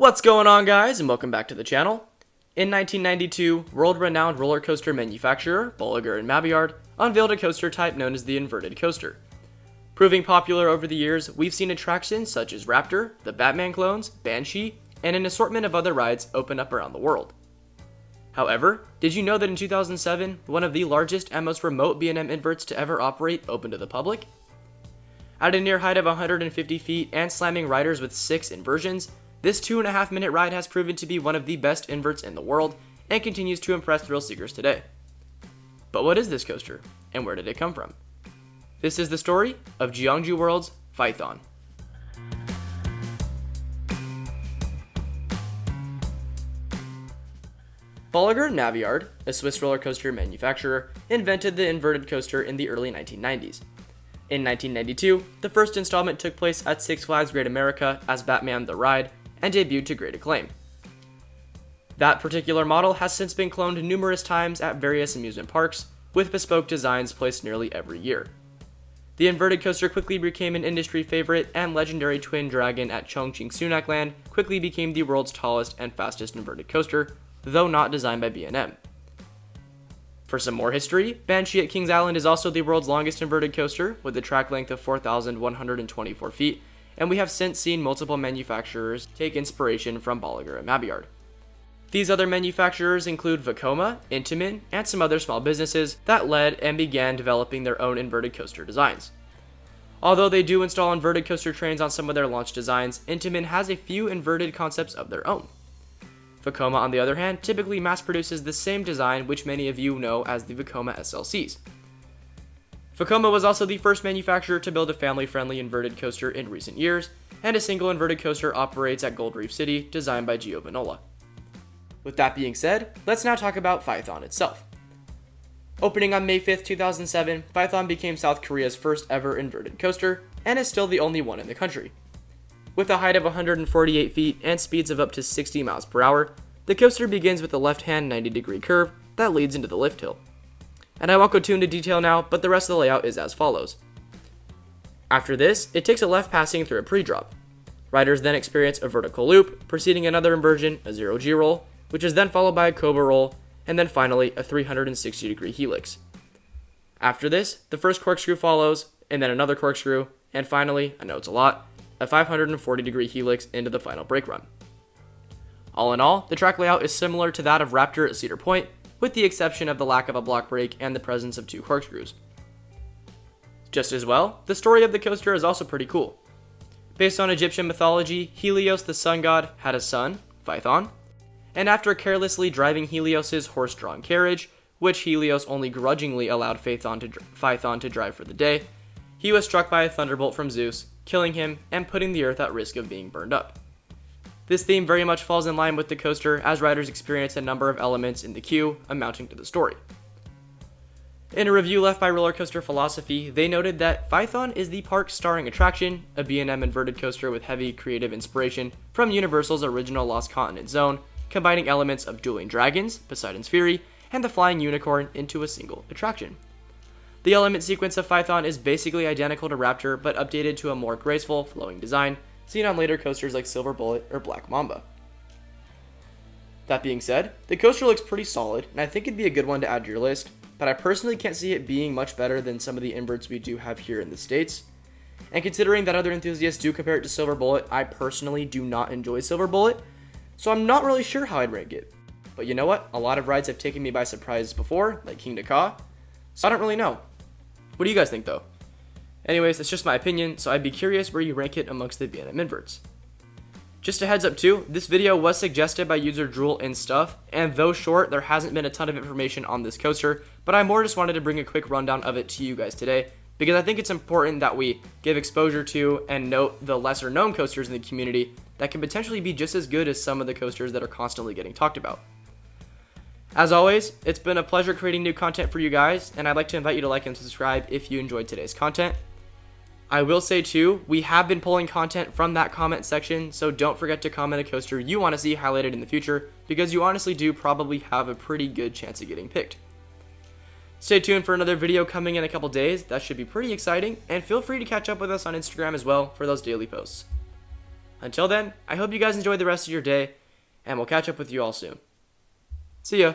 What's going on, guys, and welcome back to the channel. In 1992, world-renowned roller coaster manufacturer Bolliger Mabillard unveiled a coaster type known as the inverted coaster. Proving popular over the years, we've seen attractions such as Raptor, the Batman clones, Banshee, and an assortment of other rides open up around the world. However, did you know that in 2007, one of the largest and most remote B&M Inverts to ever operate opened to the public? At a near height of 150 feet and slamming riders with 6 inversions, this 2.5-minute ride has proven to be one of the best inverts in the world and continues to impress thrill seekers today. But what is this coaster, and where did it come from? This is the story of Gyeongju World's Phaethon. Bolliger Mabillard, a Swiss roller coaster manufacturer, invented the inverted coaster in the early 1990s. In 1992, the first installment took place at Six Flags Great America as Batman the Ride and debuted to great acclaim. That particular model has since been cloned numerous times at various amusement parks, with bespoke designs placed nearly every year. The inverted coaster quickly became an industry favorite, and legendary Twin Dragon at Chongqing Sunak Land quickly became the world's tallest and fastest inverted coaster, though not designed by B&M. For some more history, Banshee at Kings Island is also the world's longest inverted coaster, with a track length of 4,124 feet, and we have since seen multiple manufacturers take inspiration from Bolliger and Mabillard. These other manufacturers include Vekoma, Intamin, and some other small businesses that led and began developing their own inverted coaster designs. Although they do install inverted coaster trains on some of their launch designs, Intamin has a few inverted concepts of their own. Vekoma, on the other hand, typically mass produces the same design, which many of you know as the Vekoma SLCs. Vekoma was also the first manufacturer to build a family-friendly inverted coaster in recent years, and a single inverted coaster operates at Gold Reef City, designed by Gio. With that being said, let's now talk about Phaethon itself. Opening on May 5th, 2007, Phaethon became South Korea's first ever inverted coaster, and is still the only one in the country. With a height of 148 feet and speeds of up to 60 miles per hour, the coaster begins with a left-hand 90-degree curve that leads into the lift hill. And I won't go too into detail now, but the rest of the layout is as follows. After this, it takes a left passing through a pre-drop. Riders then experience a vertical loop, preceding another inversion, a 0G roll, which is then followed by a cobra roll, and then finally a 360-degree helix. After this, the first corkscrew follows, and then another corkscrew, and finally, I know it's a lot, a 540-degree helix into the final brake run. All in all, the track layout is similar to that of Raptor at Cedar Point, with the exception of the lack of a block brake and the presence of 2 corkscrews. Just as well, the story of the coaster is also pretty cool. Based on Egyptian mythology, Helios the sun god had a son, Phaethon, and after carelessly driving Helios' horse-drawn carriage, which Helios only grudgingly allowed Phaethon to drive for the day, he was struck by a thunderbolt from Zeus, killing him and putting the earth at risk of being burned up. This theme very much falls in line with the coaster, as riders experience a number of elements in the queue amounting to the story. In a review left by Roller Coaster Philosophy, they noted that Phaethon is the park's starring attraction, a B&M inverted coaster with heavy creative inspiration from Universal's original Lost Continent zone, combining elements of dueling dragons, Poseidon's Fury, and the flying unicorn into a single attraction. The element sequence of Phaethon is basically identical to Raptor, but updated to a more graceful, flowing design, seen on later coasters like Silver Bullet or Black Mamba. That being said, the coaster looks pretty solid, and I think it'd be a good one to add to your list, but I personally can't see it being much better than some of the inverts we do have here in the States. And considering that other enthusiasts do compare it to Silver Bullet, I personally do not enjoy Silver Bullet, so I'm not really sure how I'd rank it. But you know what? A lot of rides have taken me by surprise before, like King Ka, so I don't really know. What do you guys think though? Anyways, it's just my opinion, so I'd be curious where you rank it amongst the B&M Inverts. Just a heads up too, this video was suggested by user Drool and Stuff, and though short, there hasn't been a ton of information on this coaster, but I more just wanted to bring a quick rundown of it to you guys today, because I think it's important that we give exposure to and note the lesser known coasters in the community that can potentially be just as good as some of the coasters that are constantly getting talked about. As always, it's been a pleasure creating new content for you guys, and I'd like to invite you to like and subscribe if you enjoyed today's content. I will say too, we have been pulling content from that comment section, so don't forget to comment a coaster you want to see highlighted in the future, because you honestly do probably have a pretty good chance of getting picked. Stay tuned for another video coming in a couple days, that should be pretty exciting, and feel free to catch up with us on Instagram as well for those daily posts. Until then, I hope you guys enjoy the rest of your day, and we'll catch up with you all soon. See ya!